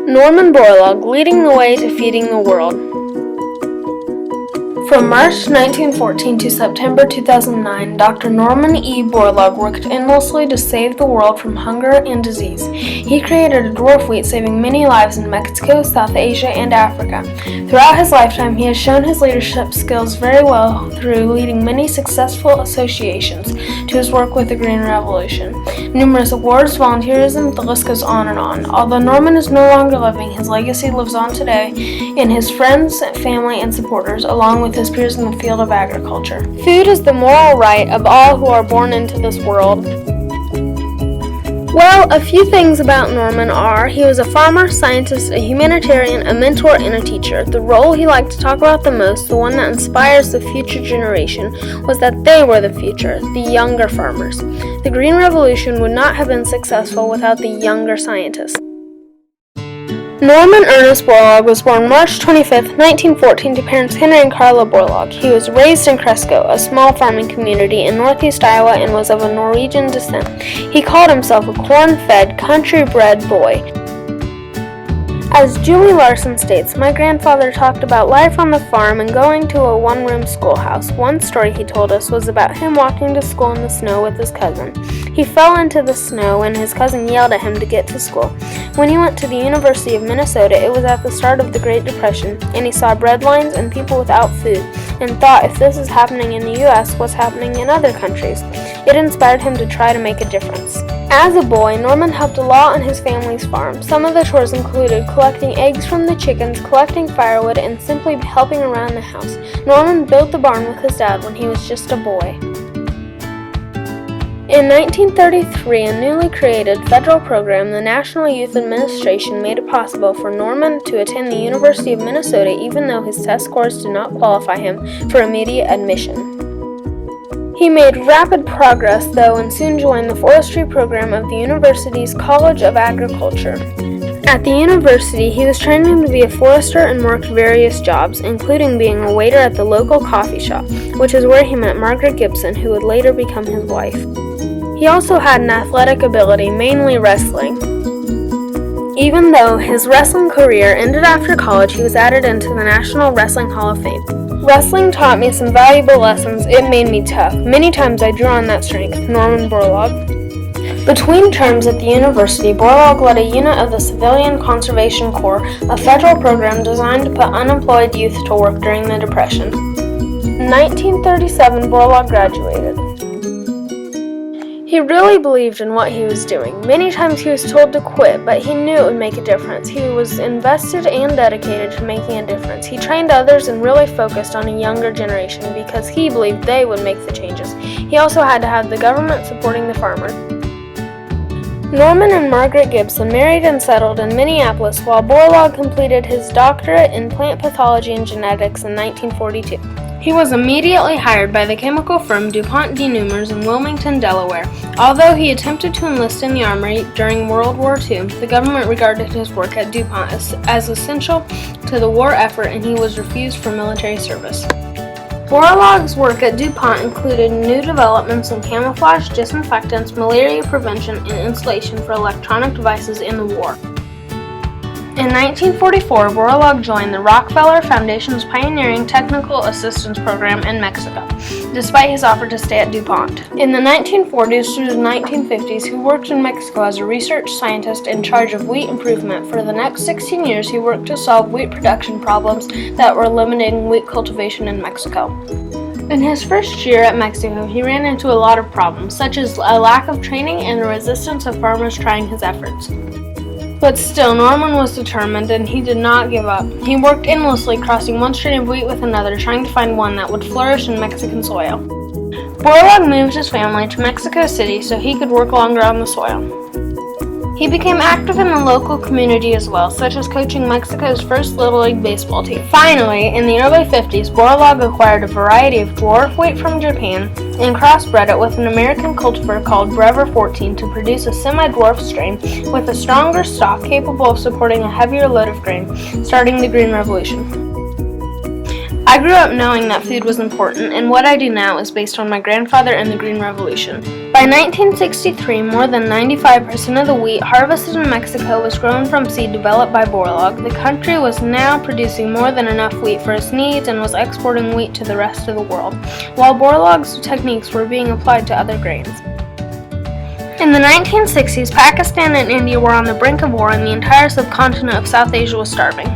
Norman Borlaug, leading the way to feeding the world. From March 1914 to September 2009, Dr. Norman E. Borlaug worked endlessly to save the world from hunger and disease. He created a dwarf wheat, saving many lives in Mexico, South Asia, and Africa. Throughout his lifetime, he has shown his leadership skills very well through leading many successful associations to his work with the Green Revolution. Numerous awards, volunteerism, the list goes on and on. Although Norman is no longer living, his legacy lives on today in his friends, family, and supporters, along with his peers in the field of agriculture. Food is the moral right of all who are born into this world. Well, a few things about Norman are: he was a farmer, scientist, a humanitarian, a mentor, and a teacher. The role he liked to talk about the most, the one that inspires the future generation, was that they were the future, the younger farmers. The Green Revolution would not have been successful without the younger scientists. Norman Ernest Borlaug was born March 25, 1914 to parents Henry and Carla Borlaug. He was raised in Cresco, a small farming community in northeast Iowa, and was of a Norwegian descent. He called himself a corn-fed, country-bred boy. As Julie Larson states, my grandfather talked about life on the farm and going to a one-room schoolhouse. One story he told us was about him walking to school in the snow with his cousin. He fell into the snow and his cousin yelled at him to get to school. When he went to the University of Minnesota, it was at the start of the Great Depression, and he saw bread lines and people without food, and thought, if this is happening in the U.S., what's happening in other countries? It inspired him to try to make a difference. As a boy, Norman helped a lot on his family's farm. Some of the chores included collecting eggs from the chickens, collecting firewood, and simply helping around the house. Norman built the barn with his dad when he was just a boy. In 1933, a newly created federal program, the National Youth Administration, made it possible for Norman to attend the University of Minnesota even though his test scores did not qualify him for immediate admission. He made rapid progress, though, and soon joined the forestry program of the university's College of Agriculture. At the university, he was training to be a forester and worked various jobs, including being a waiter at the local coffee shop, which is where he met Margaret Gibson, who would later become his wife. He also had an athletic ability, mainly wrestling. Even though his wrestling career ended after college, he was added into the National Wrestling Hall of Fame. Wrestling taught me some valuable lessons. It made me tough. Many times I drew on that strength. Norman Borlaug. Between terms at the university, Borlaug led a unit of the Civilian Conservation Corps, a federal program designed to put unemployed youth to work during the Depression. In 1937, Borlaug graduated. He really believed in what he was doing. Many times he was told to quit, but he knew it would make a difference. He was invested and dedicated to making a difference. He trained others and really focused on a younger generation because he believed they would make the changes. He also had to have the government supporting the farmer. Norman and Margaret Gibson married and settled in Minneapolis while Borlaug completed his doctorate in plant pathology and genetics in 1942. He was immediately hired by the chemical firm DuPont Denumers in Wilmington, Delaware. Although he attempted to enlist in the Army during World War II, the government regarded his work at DuPont as essential to the war effort, and he was refused for military service. Borlaug's work at DuPont included new developments in camouflage, disinfectants, malaria prevention, and insulation for electronic devices in the war. In 1944, Borlaug joined the Rockefeller Foundation's pioneering Technical Assistance Program in Mexico, despite his offer to stay at DuPont. In the 1940s through the 1950s, he worked in Mexico as a research scientist in charge of wheat improvement. For the next 16 years, he worked to solve wheat production problems that were limiting wheat cultivation in Mexico. In his first year at Mexico, he ran into a lot of problems, such as a lack of training and the resistance of farmers trying his efforts. But still, Norman was determined, and he did not give up. He worked endlessly, crossing one strain of wheat with another, trying to find one that would flourish in Mexican soil. Borlaug moved his family to Mexico City so he could work longer on the soil. He became active in the local community as well, such as coaching Mexico's first Little League baseball team. Finally, in the early 50s, Borlaug acquired a variety of dwarf wheat from Japan and crossbred it with an American cultivar called Brever 14 to produce a semi-dwarf strain with a stronger stalk capable of supporting a heavier load of grain, starting the Green Revolution. I grew up knowing that food was important, and what I do now is based on my grandfather and the Green Revolution. By 1963, more than 95% of the wheat harvested in Mexico was grown from seed developed by Borlaug. The country was now producing more than enough wheat for its needs and was exporting wheat to the rest of the world, while Borlaug's techniques were being applied to other grains. In the 1960s, Pakistan and India were on the brink of war, and the entire subcontinent of South Asia was starving.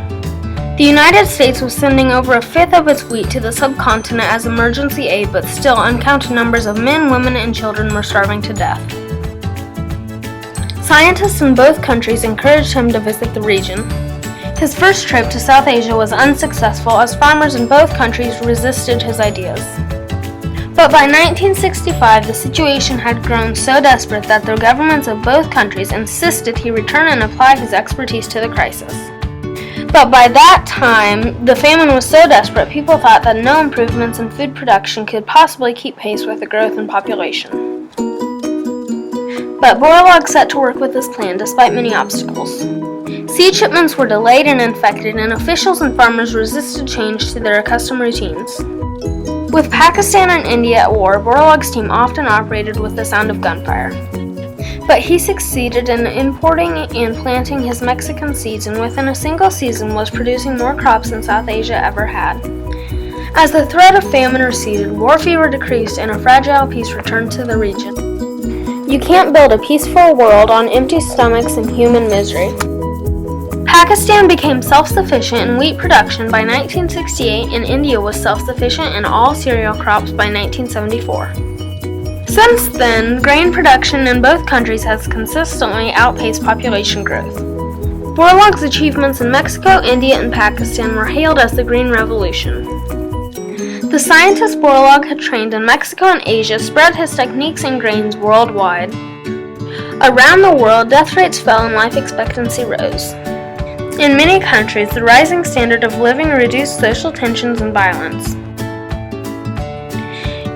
The United States was sending over a fifth of its wheat to the subcontinent as emergency aid, but still uncounted numbers of men, women, and children were starving to death. Scientists in both countries encouraged him to visit the region. His first trip to South Asia was unsuccessful, as farmers in both countries resisted his ideas. But by 1965, the situation had grown so desperate that the governments of both countries insisted he return and apply his expertise to the crisis. But by that time, the famine was so desperate, people thought that no improvements in food production could possibly keep pace with the growth in population. But Borlaug set to work with his plan despite many obstacles. Seed shipments were delayed and infected, and officials and farmers resisted change to their accustomed routines. With Pakistan and India at war, Borlaug's team often operated with the sound of gunfire. But he succeeded in importing and planting his Mexican seeds, and within a single season was producing more crops than South Asia ever had. As the threat of famine receded, war fever decreased, and a fragile peace returned to the region. You can't build a peaceful world on empty stomachs and human misery. Pakistan became self-sufficient in wheat production by 1968, and India was self-sufficient in all cereal crops by 1974. Since then, grain production in both countries has consistently outpaced population growth. Borlaug's achievements in Mexico, India, and Pakistan were hailed as the Green Revolution. The scientists Borlaug had trained in Mexico and Asia spread his techniques and grains worldwide. Around the world, death rates fell and life expectancy rose. In many countries, the rising standard of living reduced social tensions and violence.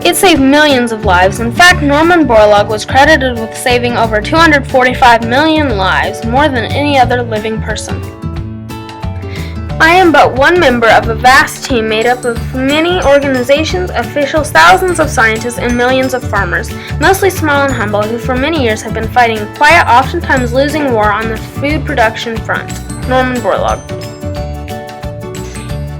It saved millions of lives. In fact, Norman Borlaug was credited with saving over 245 million lives, more than any other living person. I am but one member of a vast team made up of many organizations, officials, thousands of scientists, and millions of farmers, mostly small and humble, who for many years have been fighting a quiet, oftentimes losing war on the food production front. Norman Borlaug.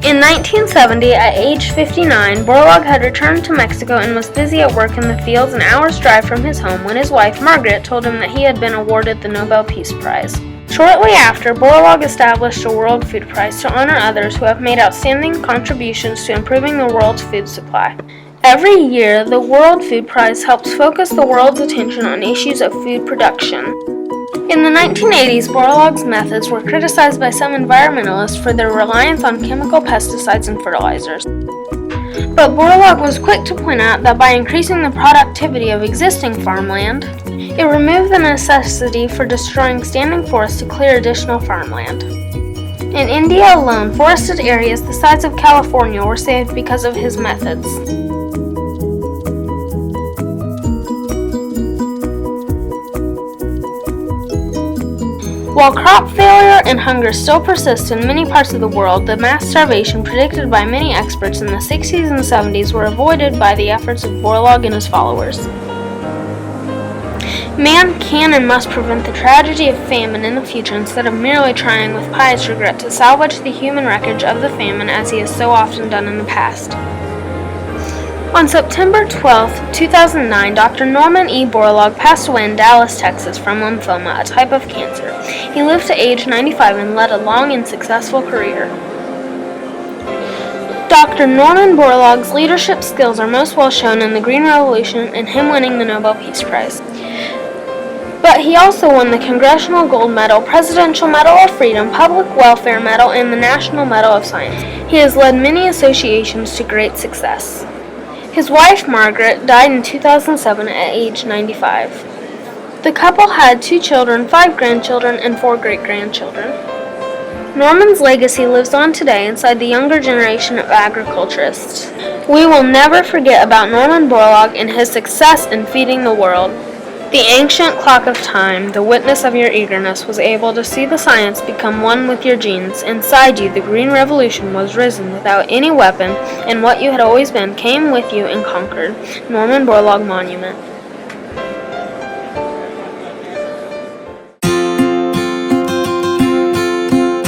In 1970, at age 59, Borlaug had returned to Mexico and was busy at work in the fields an hour's drive from his home when his wife, Margaret, told him that he had been awarded the Nobel Peace Prize. Shortly after, Borlaug established a World Food Prize to honor others who have made outstanding contributions to improving the world's food supply. Every year, the World Food Prize helps focus the world's attention on issues of food production. In the 1980s, Borlaug's methods were criticized by some environmentalists for their reliance on chemical pesticides and fertilizers. But Borlaug was quick to point out that by increasing the productivity of existing farmland, it removed the necessity for destroying standing forests to clear additional farmland. In India alone, forested areas the size of California were saved because of his methods. While crop failure and hunger still persist in many parts of the world, the mass starvation predicted by many experts in the 60s and 70s were avoided by the efforts of Borlaug and his followers. Man can and must prevent the tragedy of famine in the future instead of merely trying with pious regret to salvage the human wreckage of the famine as he has so often done in the past. On September 12, 2009, Dr. Norman E. Borlaug passed away in Dallas, Texas from lymphoma, a type of cancer. He lived to age 95 and led a long and successful career. Dr. Norman Borlaug's leadership skills are most well shown in the Green Revolution and him winning the Nobel Peace Prize. But he also won the Congressional Gold Medal, Presidential Medal of Freedom, Public Welfare Medal, and the National Medal of Science. He has led many associations to great success. His wife, Margaret, died in 2007 at age 95. The couple had 2 children, 5 grandchildren, and 4 great-grandchildren. Norman's legacy lives on today inside the younger generation of agriculturists. We will never forget about Norman Borlaug and his success in feeding the world. The ancient clock of time, the witness of your eagerness, was able to see the science become one with your genes. Inside you, the green revolution was risen without any weapon, and what you had always been came with you and conquered. Norman Borlaug Monument.